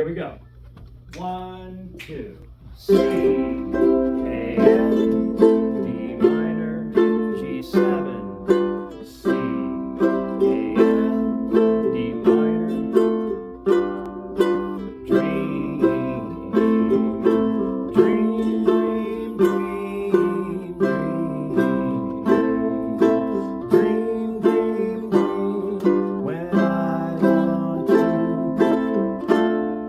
Here we go. 1, 2. C, A, F, D minor, G7. C, A, F, D minor. Dream, dream, dream, dream, dream. Dream, dream, dream, when I want you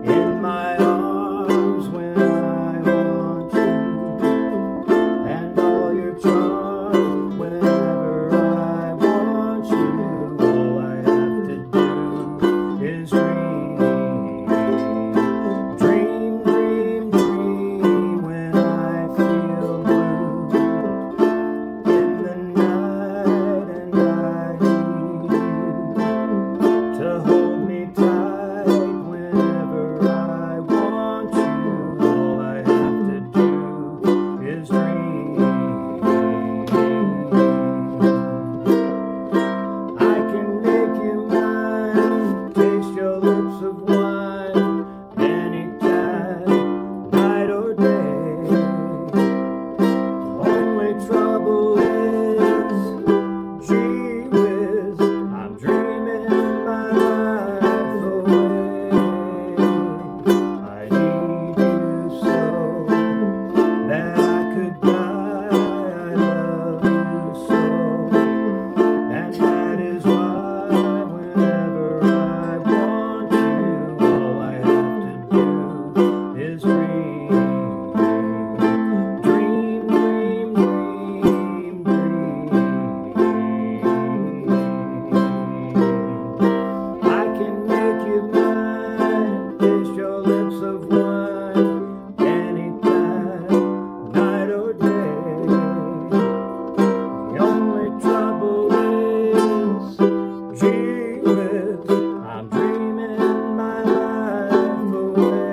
in my arms, when I want you, and all your charms, whenever I want you. All I have to do is dream, dream, dream, dream, when I feel blue in the night, and I need you to hold me tight whenever I want you. All I have to do is dream. I can make you mine, taste your lips of wine, anytime, night or day. Only trouble is, gee whiz, I'm dreaming my life away. I need you so that I could die. I love you so, and that is why whenever I want you, all I have to do is dream. Dream, dream, dream, dream. I can make you mine, taste your lips of wine, anytime, night or day. The only trouble is, gee whiz, I'm dreaming my life away.